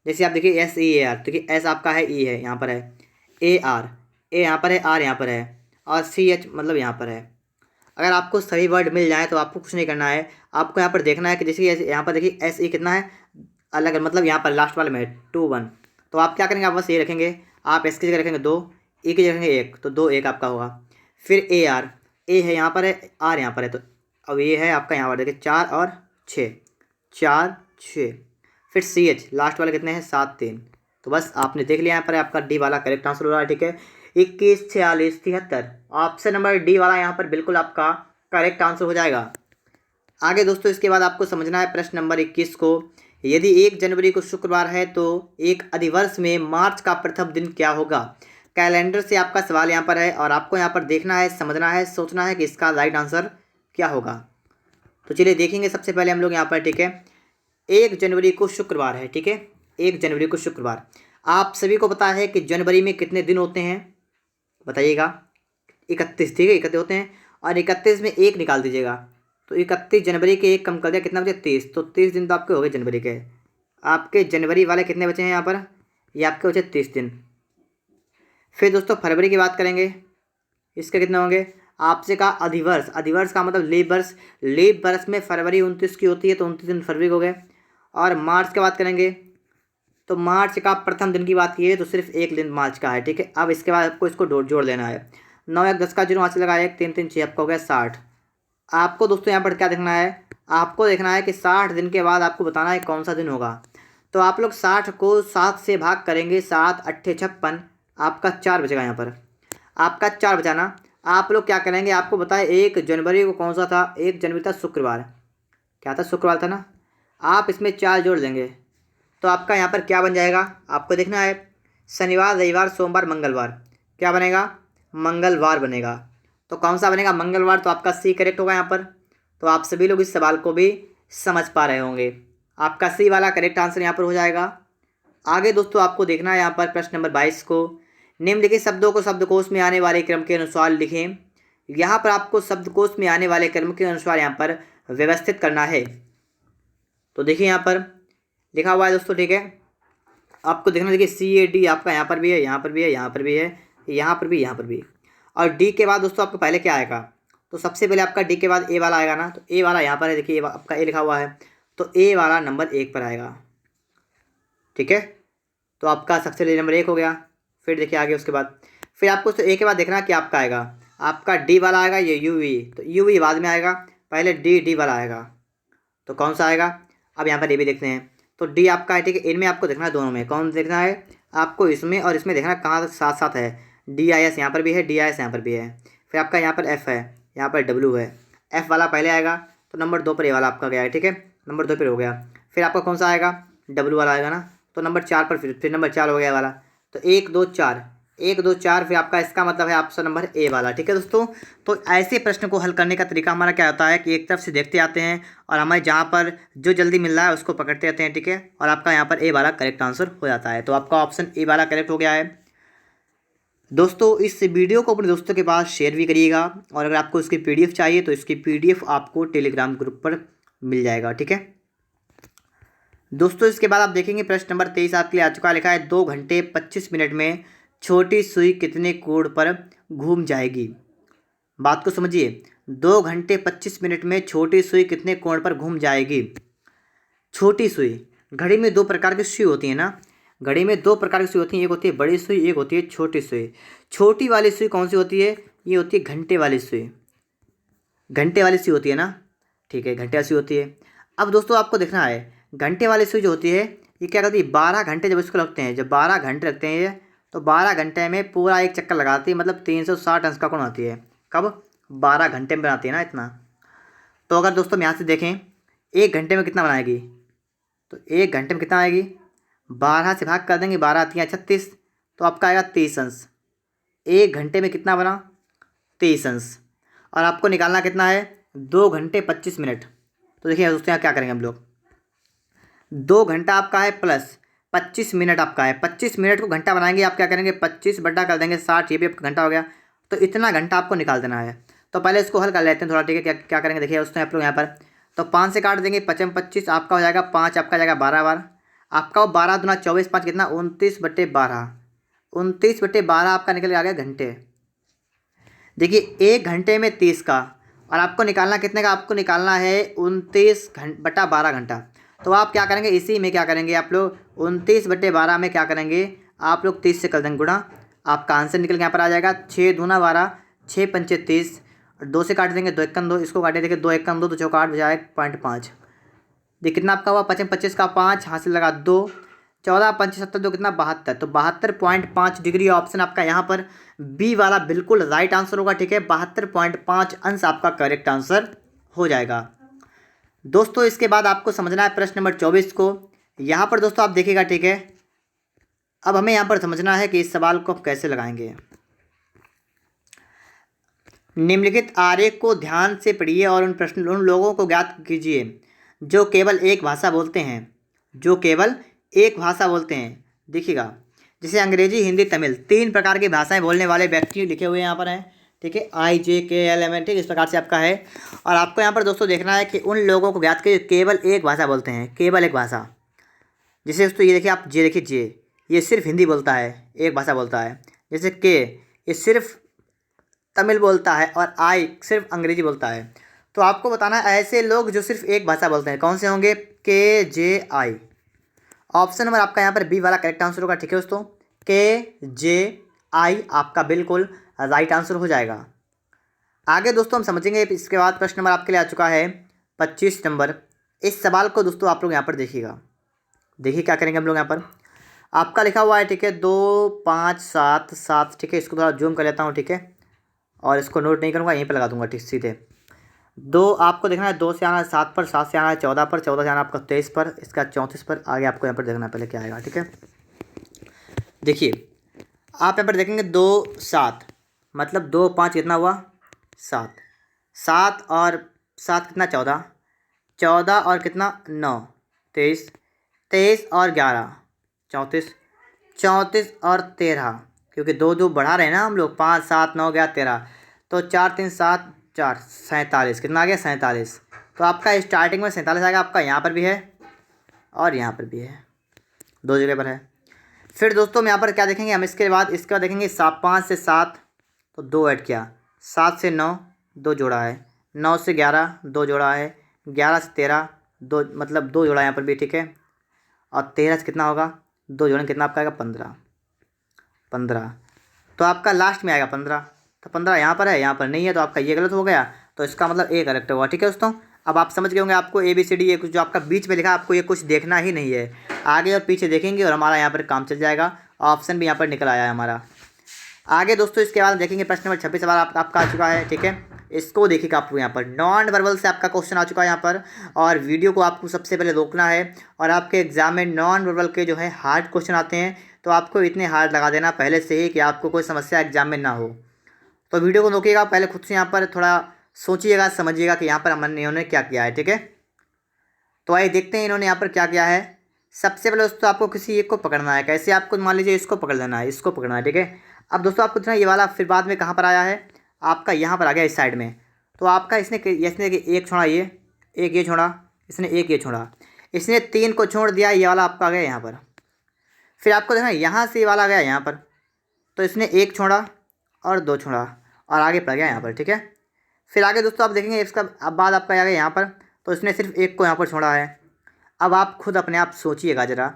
जैसे आप देखिए SEAR, देखिए एस आपका है, ई है यहाँ पर है, AR ए यहाँ पर है, आर यहाँ पर है और CH मतलब यहाँ पर है। अगर आपको सभी वर्ड मिल जाए तो आपको कुछ नहीं करना है, आपको यहाँ पर देखना है कि जैसे यहाँ पर देखिए SE कितना है अलग, मतलब यहाँ पर लास्ट वाले में 2 1, तो आप क्या करेंगे, आप बस ये रखेंगे, आप एस की जगह रखेंगे 2, ई की जगह रखेंगे 1, तो 2 1 आपका होगा। फिर AR ए है यहाँ पर है, आर यहाँ पर है, तो अब ये है आपका यहाँ पर देखिए 4 और 6 4 6, फिर CH लास्ट वाले कितने हैं 7 3, तो बस आपने देख लिया यहाँ पर आपका डी वाला करेक्ट आंसर हो रहा है, ठीक है। 21 46 73 ऑप्शन नंबर डी वाला यहाँ पर बिल्कुल आपका करेक्ट आंसर हो जाएगा। आगे दोस्तों इसके बाद आपको समझना है प्रश्न नंबर 21 को। यदि 1 जनवरी को शुक्रवार है तो एक अधिवर्ष में मार्च का प्रथम दिन क्या होगा। कैलेंडर से आपका सवाल यहाँ पर है और आपको यहाँ पर देखना है, समझना है, सोचना है कि इसका राइट आंसर क्या होगा। तो चलिए देखेंगे सबसे पहले हम लोग यहाँ पर, ठीक है, 1 जनवरी को शुक्रवार है, ठीक है, 1 जनवरी को शुक्रवार। आप सभी को पता है कि जनवरी में कितने दिन होते हैं, बताइएगा। 31, ठीक है, 31 होते हैं और 31 में 1 निकाल दीजिएगा, तो 31 जनवरी के 1 कम कर दिया कितना बचे 30, तो 30 दिन तो आपके हो गए जनवरी के। आपके जनवरी वाले कितने बचे हैं यहाँ पर, ये आपके बचे 30 दिन। फिर दोस्तों फरवरी की बात करेंगे, इसके कितने होंगे, आपसे कहा अधिवर्ष, अधिवर्ष का मतलब लीप वर्ष, लीप वर्ष में फरवरी 29 की होती है, तो 29 दिन फरवरी को हो गए। और मार्च की बात करेंगे तो मार्च का प्रथम दिन की बात की है तो सिर्फ 1 दिन मार्च का है, ठीक है। अब इसके बाद आपको इसको जोड़ देना है, 9 1 10 का 0 वहाँ से लगाया 1 3 3 6 आपका हो गया 60। आपको दोस्तों यहाँ पर क्या देखना है, आपको देखना है कि 60 दिन के बाद आपको बताना है कौन सा दिन होगा। तो आप लोग 60 को 7 से भाग करेंगे, 7 अट्ठे 56, आपका 4 बचेगा यहाँ पर, आपका 4 बचाना। आप लोग क्या करेंगे, आपको बताए 1 जनवरी को कौन सा था, 1 जनवरी था शुक्रवार, क्या था, शुक्रवार था ना। आप इसमें 4 जोड़ देंगे तो आपका यहाँ पर क्या बन जाएगा, आपको देखना है। शनिवार, रविवार, सोमवार, मंगलवार, क्या बनेगा, मंगलवार बनेगा। तो कौन सा बनेगा, मंगलवार। तो आपका सी करेक्ट होगा यहाँ पर। तो आप सभी लोग इस सवाल को भी समझ पा रहे होंगे, आपका सी वाला करेक्ट आंसर यहाँ पर हो जाएगा। आगे दोस्तों आपको देखना है यहाँ पर प्रश्न नंबर 22 को, निम्नलिखित शब्दों को शब्दकोश में आने वाले क्रम के अनुसार लिखें। यहाँ पर आपको शब्दकोश में आने वाले क्रम के अनुसार यहाँ पर व्यवस्थित करना है। तो देखिए यहाँ पर लिखा हुआ है दोस्तों, ठीक है। आपको देखना, देखिए CAD आपका यहाँ पर भी है, यहाँ पर भी है, यहाँ पर भी है, यहाँ पर भी, यहाँ पर भी। और डी के बाद दोस्तों आपको पहले क्या आएगा, तो सबसे पहले आपका डी के बाद ए वाला आएगा ना। तो ए वाला यहाँ पर है, देखिए आपका ए लिखा हुआ है, तो ए वाला नंबर 1 पर आएगा, ठीक है। तो आपका सबसे पहले नंबर 1 हो गया। फिर देखिए आगे उसके बाद, फिर आपको ए के बाद देखना कि आपका आएगा, आपका डी वाला आएगा, ये UV, तो UV बाद में आएगा, पहले डी वाला आएगा। तो कौन सा आएगा, अब यहाँ पर ये भी देखते हैं। तो डी आपका है, ठीक है। इनमें आपको देखना है, दोनों में कौन देखना है आपको, इसमें और इसमें देखना कहाँ साथ साथ है। DIS यहाँ पर भी है, DIS यहाँ पर भी है। फिर आपका यहाँ पर F है, यहाँ पर W है। F वाला पहले आएगा, तो नंबर 2 पर ये वाला आपका गया है, ठीक है, नंबर 2 पर हो गया। फिर आपका कौन सा आएगा, W वाला आएगा ना। तो नंबर 4 पर फिर नंबर 4 हो गया वाला। तो 1 2 4, 1 2 4, फिर आपका इसका मतलब है ऑप्शन नंबर ए वाला, ठीक है दोस्तों। तो ऐसे प्रश्न को हल करने का तरीका हमारा क्या होता है कि एक तरफ से देखते आते हैं और हमें जहाँ पर जो जल्दी मिल रहा है उसको पकड़ते आते हैं, ठीक है। और आपका यहाँ पर ए वाला करेक्ट आंसर हो जाता है। तो आपका ऑप्शन ए वाला करेक्ट हो गया है। दोस्तों इस वीडियो को अपने दोस्तों के पास शेयर भी करिएगा, और अगर आपको इसकी PDF चाहिए तो इसकी PDF आपको टेलीग्राम ग्रुप पर मिल जाएगा, ठीक है दोस्तों। इसके बाद आप देखेंगे प्रश्न नंबर 23 आपके लिए आ चुका है, लिखा है 2 घंटे 25 मिनट में छोटी सुई कितने कोण पर घूम जाएगी। बात को समझिए, 2 घंटे 25 मिनट में छोटी सुई कितने कोण पर घूम जाएगी। छोटी सुई, घड़ी में 2 प्रकार की सुई होती है ना, घड़ी में 2 प्रकार की सुई होती है, एक होती है बड़ी सुई, एक होती है छोटी सुई। छोटी वाली सुई कौन सी होती है, ये होती है घंटे वाली सुई, घंटे वाली सुई होती है ना, ठीक है, घंटे वाली सुई होती है। अब दोस्तों आपको देखना है, घंटे वाली सुई जो होती है ये क्या करती है, 12 घंटे जब इसको लगते हैं, जब 12 घंटे लगते हैं ये, तो 12 घंटे में पूरा एक चक्कर लगाती है, मतलब 360 अंश का कोण आती है। कब, 12 घंटे में बनाती है ना इतना। तो अगर दोस्तों हम यहाँ से देखें 1 घंटे में कितना बनाएगी, तो 1 घंटे में कितना आएगी, 12 से भाग कर देंगे, 12 आती है 36, तो आपका आएगा 30 अंश। 1 घंटे में कितना बना, 30 अंश। और आपको निकालना कितना है, 2 घंटे 25 मिनट। तो देखिए दोस्तों यहाँ क्या करेंगे हम लोग, 2 घंटा आपका है प्लस 25 मिनट आपका है, 25 मिनट को घंटा बनाएंगे, आप क्या करेंगे 25 बटा कर देंगे 60, ये भी आपका घंटा हो गया। तो इतना घंटा आपको निकाल देना है। तो पहले इसको हल कर लेते हैं थोड़ा, ठीक है। क्या क्या करेंगे देखिए दोस्तों आप लोग यहाँ पर, तो 5 से काट देंगे, 5 में 25, आपका हो जाएगा 5, आपका जाएगा 12 बार, आपका 12 दूना 24, 5 कितना 29/12, 29/12 आपका निकल आ गया घंटे। देखिए 1 घंटे में 30 का, और आपको निकालना कितने का, आपको निकालना है 29/12 घंटा। तो आप क्या करेंगे, इसी में क्या करेंगे आप लोग, 29/12 में क्या करेंगे आप लोग 30 से कर देंगे गुणा, आपका आंसर निकल के यहाँ पर आ जाएगा 6 दूना 12, 6 पंचे 30, और 2 से काट देंगे, 2 एकम 2, इसको काटे देखिए 2 एकम 2, 2 चौका 8 बजाय 0.5। देखिए कितना आपका हुआ, 25 25 का 5 हासिल लगा 2, 14 5 70 2 कितना 72, तो 72.5 डिग्री ऑप्शन आपका यहाँ पर बी वाला बिल्कुल राइट आंसर होगा, ठीक है। 72.5 अंश आपका करेक्ट आंसर हो जाएगा। दोस्तों इसके बाद आपको समझना है प्रश्न नंबर 24 को। यहाँ पर दोस्तों आप देखिएगा, ठीक है। अब हमें यहाँ पर समझना है कि इस सवाल को आप कैसे लगाएंगे। निम्नलिखित आरेख को ध्यान से पढ़िए और उन लोगों को ज्ञात कीजिए जो केवल एक भाषा बोलते हैं, जो केवल एक भाषा बोलते हैं। देखिएगा, जैसे अंग्रेजी, हिंदी, तमिल, 3 प्रकार की भाषाएं बोलने वाले व्यक्ति लिखे हुए यहाँ पर हैं, ठीक है, IJKLM, ठीक, इस प्रकार से आपका है। और आपको यहाँ पर दोस्तों देखना है कि उन लोगों को ज्ञात कीजिए केवल एक भाषा बोलते हैं, केवल एक भाषा। जैसे दोस्तों ये देखिए आप, जे देखिए, जे ये सिर्फ हिंदी बोलता है, एक भाषा बोलता है। जैसे के, ये सिर्फ तमिल बोलता है, और आई सिर्फ अंग्रेजी बोलता है। तो आपको बताना है ऐसे लोग जो सिर्फ एक भाषा बोलते हैं कौन से होंगे, KJI। ऑप्शन नंबर आपका यहाँ पर बी वाला करेक्ट आंसर होगा, ठीक है दोस्तों, KJI आपका बिल्कुल राइट आंसर हो जाएगा। आगे दोस्तों हम समझेंगे। इसके बाद प्रश्न नंबर आपके लिए आ चुका है 25 नंबर। इस सवाल को दोस्तों आप लोग यहाँ पर देखिएगा, देखिए क्या करेंगे हम लोग यहाँ पर, आपका लिखा हुआ है ठीक है 2 5 7 7, ठीक है। इसको थोड़ा जूम कर लेता हूँ, ठीक है, और इसको नोट नहीं करूँगा, यहीं पर लगा दूंगा ठीक सीधे। 2 आपको देखना है, 2 से आना है 7 पर, 7 से आना है 14 पर, 14 से आना है आपका 23 पर, इसका 34 पर। आगे आपको यहाँ पर देखना है पहले क्या आएगा, ठीक है। देखिए आप यहाँ पर देखेंगे 2 7, मतलब 2 5 कितना हुआ 7, 7 और 7 कितना 14, 14 और कितना 9, 23, 23 और 11 34, 34 और 13, क्योंकि 2 2 बढ़ा रहे हैं ना हम लोग, 5 7 9 11 13, तो 4 3 7 4 47, कितना आ गया 47। तो आपका स्टार्टिंग में 47 आएगा, आपका यहाँ पर भी है और यहाँ पर भी है, 2 जगह पर है। फिर दोस्तों हम यहाँ पर क्या देखेंगे, हम इसके बाद देखेंगे 5 से 7, तो 2 ऐड किया, 7 से 9 2 जोड़ा है, 9 से 11 2 जोड़ा है, 11 से 13 2, मतलब 2 जोड़ा यहाँ पर भी, ठीक है। और 13 से कितना होगा 2 जोड़ेंगे, कितना आपका आएगा 15, 15। तो आपका लास्ट में आएगा 15, तो 15 यहाँ पर है, यहाँ पर नहीं है, तो आपका ये गलत हो गया, तो इसका मतलब ए करेक्ट होगा, ठीक है दोस्तों। अब आप समझ गए होंगे, आपको ABCD ये कुछ जो आपका बीच में लिखा है, आपको ये कुछ देखना ही नहीं है, आगे और पीछे देखेंगे और हमारा यहाँ पर काम चल जाएगा। ऑप्शन भी यहाँ पर निकल आया है हमारा। आगे दोस्तों इसके बाद देखेंगे प्रश्न नंबर 26 सवाल आपका आ चुका है, ठीक है। इसको देखिएगा आपको यहाँ पर नॉन वर्बल से आपका क्वेश्चन आ चुका है यहाँ पर, और वीडियो को आपको सबसे पहले रोकना है। और आपके एग्जाम में नॉन वर्बल के जो है हार्ड क्वेश्चन आते हैं, तो आपको इतने हार्ड लगा देना पहले से ही कि आपको कोई समस्या एग्जाम में ना हो। तो वीडियो को रोकिएगा, पहले खुद से यहाँ पर थोड़ा सोचिएगा, समझिएगा कि यहाँ पर इन्होंने क्या किया है, ठीक है। तो आइए देखते हैं इन्होंने यहाँ पर क्या किया है। सबसे पहले दोस्तों आपको किसी एक को पकड़ना है, कैसे, आपको मान लीजिए इसको पकड़ लेना है, इसको पकड़ना है, ठीक है। अब दोस्तों आपको देखना ये वाला फिर बाद में कहाँ पर आया है, आपका यहाँ पर आ गया इस साइड में। तो आपका इसने एक छोड़ा, ये एक ये छोड़ा, इसने एक ये छोड़ा, इसने 3 को छोड़ दिया, ये वाला आपका आ गया यहाँ पर। फिर आपको देखना यहाँ से ये वाला आ गया यहाँ पर, तो इसने 1 छोड़ा और 2 छोड़ा और आगे पड़ गया यहाँ पर, ठीक है। फिर आगे दोस्तों आप देखेंगे इसका अब बाद आपका आ गया यहाँ पर, तो इसने सिर्फ 1 को यहाँ पर छोड़ा है। अब आप खुद अपने आप सोचिएगा ज़रा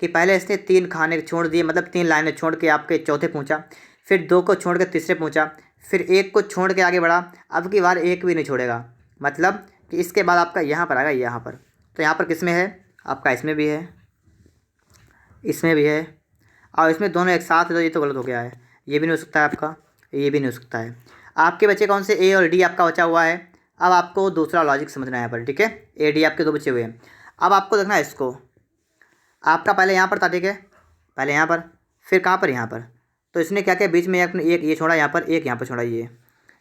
कि पहले इसने 3 खाने छोड़ दिए, मतलब 3 लाइनें छोड़ के आपके चौथे पहुंचा, फिर 2 को छोड़ के तीसरे पहुंचा, फिर 1 को छोड़ के आगे बढ़ा, अब की बार 1 भी नहीं छोड़ेगा, मतलब कि इसके बाद आपका यहाँ पर आएगा यहाँ पर। तो यहाँ पर किस में है आपका, इसमें भी है, इसमें भी है, और इसमें दोनों एक साथ है, तो ये तो गलत हो गया है, ये भी नहीं हो सकता है आपका, ये भी नहीं हो सकता है। आपके बच्चे कौन से, ए और डी आपका बचा हुआ है। अब आपको दूसरा लॉजिक समझना है यहाँ पर, ठीक है। ए डी आपके 2 बचे हुए हैं। अब आपको देखना है इसको, आपका पहले यहाँ पर था, ठीक है, पहले यहाँ पर, फिर कहाँ पर, यहाँ पर। तो इसने क्या किया, बीच में आपने एक ये छोड़ा यहाँ पर, एक यहाँ पर छोड़ा, ये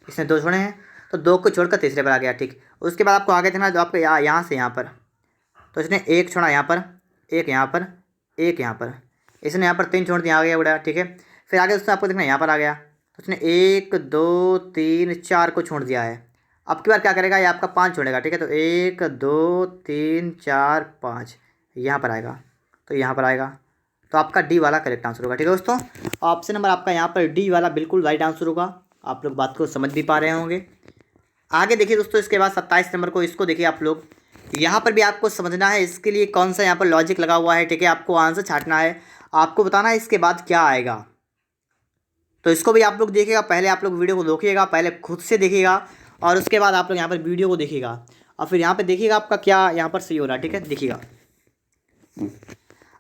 इसने 2 छोड़े हैं, तो 2 को छोड़कर तीसरे पर आ गया, ठीक। उसके बाद आपको आगे देखना है, जो आपको यहाँ से यहाँ पर, तो इसने 1 छोड़ा यहाँ पर, एक यहाँ पर, एक यहाँ पर, इसने यहाँ पर 3 छोड़ दिया, आ गया बड़ा, ठीक है। फिर आगे उसने आपको देखना यहाँ पर आ गया, तो उसने 1 2 3 4 को छोड़ दिया है। अब की बार क्या करेगा, ये आपका 5 छोड़ेगा, ठीक है। तो 1 2 3 4 5 यहाँ पर आएगा, तो यहाँ पर आएगा, तो आपका डी वाला करेक्ट आंसर होगा, ठीक है दोस्तों। ऑप्शन नंबर आपका यहाँ पर डी वाला बिल्कुल राइट आंसर होगा। आप लोग बात को समझ भी पा रहे होंगे। आगे देखिए दोस्तों, इसके बाद 27 नंबर को, इसको देखिए आप लोग, यहाँ पर भी आपको समझना है इसके लिए कौन सा यहाँ पर लॉजिक लगा हुआ है, ठीक है। आपको आंसर छांटना है, आपको बताना है इसके बाद क्या आएगा। तो इसको भी आप लोग देखिएगा, पहले आप लोग वीडियो को रोकिएगा, पहले खुद से देखिएगा, और उसके बाद आप लोग यहाँ पर वीडियो को देखिएगा, और फिर यहाँ पर देखिएगा आपका क्या यहाँ पर सही हो रहा है, ठीक है। देखिएगा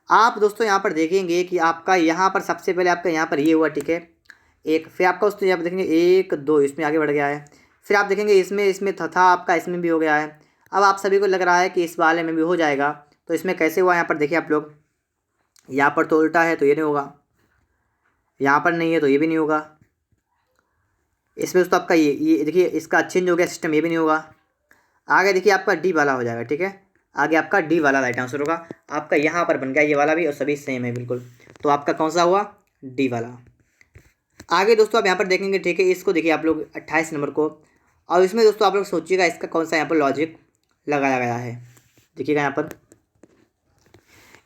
आप दोस्तों यहाँ पर देखेंगे कि आपका यहाँ पर सबसे पहले आपका यहाँ पर ये हुआ, ठीक है, एक, फिर आपका दोस्तों यहाँ पर देखेंगे 1 2 इसमें आगे बढ़ गया है, फिर आप देखेंगे इसमें था आपका, इसमें भी हो गया है। अब आप सभी को लग रहा है कि इस वाले में भी हो जाएगा, तो इसमें कैसे हुआ, यहाँ पर देखिए आप लोग, यहाँ पर तो उल्टा है तो ये नहीं होगा, यहाँ पर नहीं है तो ये भी नहीं होगा, इसमें दोस्तों आपका ये देखिए इसका चेंज हो गया सिस्टम, ये भी नहीं होगा। आगे देखिए आपका डी वाला हो जाएगा, ठीक है, आगे आपका डी वाला राइट आंसर होगा। आपका यहाँ पर बन गया ये वाला भी, और सभी सेम है बिल्कुल, तो आपका कौन सा हुआ, डी वाला। आगे दोस्तों आप यहाँ पर देखेंगे, ठीक है, इसको देखिए आप लोग 28 नंबर को, और इसमें दोस्तों आप लोग सोचिएगा इसका कौन सा यहाँ पर लॉजिक लगाया गया है। देखिएगा यहाँ पर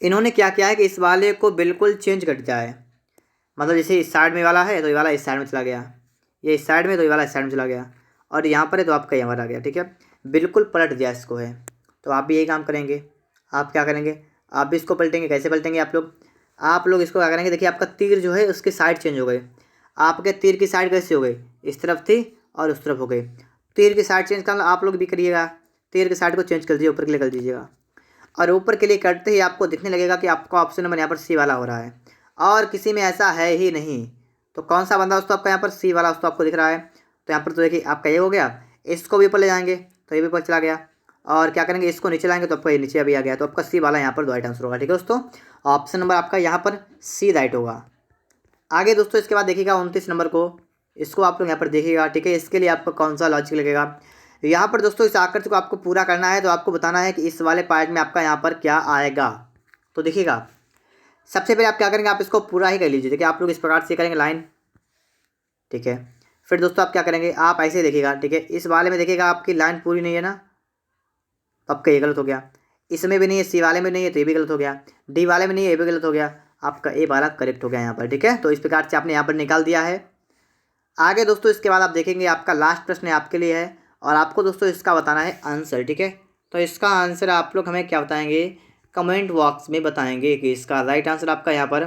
इन्होंने क्या किया है कि इस वाले को बिल्कुल चेंज कर दिया है, मतलब जैसे इस साइड में वाला है तो ये वाला इस साइड में चला गया, ये इस साइड में तो ये वाला इस साइड में चला गया, और यहाँ पर है तो आपका यहाँ पर आ गया, ठीक है, बिल्कुल पलट दिया इसको है। तो आप भी यही काम करेंगे, आप क्या करेंगे, आप भी इसको पलटेंगे। कैसे पलटेंगे आप लोग इसको क्या करेंगे, देखिए आपका तीर जो है उसके साइड चेंज हो गए, आपके तीर की साइड कैसे हो गई, इस तरफ थी और उस तरफ हो गई, तीर की साइड चेंज करना आप लोग भी करिएगा, तीर की साइड को चेंज कर दीजिए, ऊपर के लिए कर दीजिएगा। और ऊपर क्लिक करते ही आपको दिखने लगेगा कि आपका ऑप्शन नंबर यहाँ पर सी वाला हो रहा है और किसी में ऐसा है ही नहीं। तो कौन सा बंदा दोस्तों आपका यहाँ पर सी वाला दोस्तों आपको दिख रहा है। तो यहाँ पर तो देखिए आपका ये हो गया, इसको भी ऊपर ले जाएंगे तो ये भी ऊपर चला गया, और क्या करेंगे इसको नीचे लाएंगे तो आपका ये नीचे अभी आ गया। तो आपका सी वाला यहाँ पर राइट आंसर होगा। ठीक है दोस्तों, ऑप्शन नंबर आपका यहाँ पर सी राइट होगा। आगे दोस्तों इसके बाद देखिएगा 29 नंबर को, इसको आप लोग यहाँ पर देखिएगा। ठीक है, इसके लिए आपको कौन सा लॉजिक लगेगा। यहाँ पर दोस्तों इस आकृति को आपको पूरा करना है, तो आपको बताना है कि इस वाले पार्ट में आपका यहाँ पर क्या आएगा। तो देखिएगा सबसे पहले आप क्या करेंगे, आप इसको पूरा ही कर लीजिए। देखिए आप लोग इस प्रकार से करेंगे लाइन। ठीक है, फिर दोस्तों आप क्या करेंगे, आप ऐसे देखिएगा। ठीक है, इस वाले में देखिएगा आपकी लाइन पूरी नहीं है ना, तो आपका ये गलत हो गया। इसमें भी नहीं है, सी वाले में नहीं है तो ये भी गलत हो गया, डी वाले में नहीं है ये भी गलत हो गया, आपका ए वाला करेक्ट हो गया यहाँ पर। ठीक है, तो इस प्रकार से आपने यहाँ पर निकाल दिया है। आगे दोस्तों इसके बाद आप देखेंगे आपका लास्ट प्रश्न आपके लिए है और आपको दोस्तों इसका बताना है आंसर। ठीक है, तो इसका आंसर आप लोग हमें क्या बताएंगे, कमेंट बॉक्स में बताएंगे कि इसका राइट आंसर आपका यहाँ पर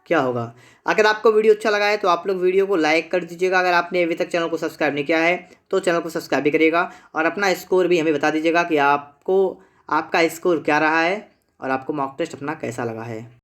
क्या होगा। अगर आपको वीडियो अच्छा लगा है तो आप लोग वीडियो को लाइक कर दीजिएगा। अगर आपने अभी तक चैनल को सब्सक्राइब नहीं किया है तो चैनल को सब्सक्राइब भी करिएगा और अपना स्कोर भी हमें बता दीजिएगा कि आपको आपका स्कोर क्या रहा है और आपको मॉक टेस्ट अपना कैसा लगा है।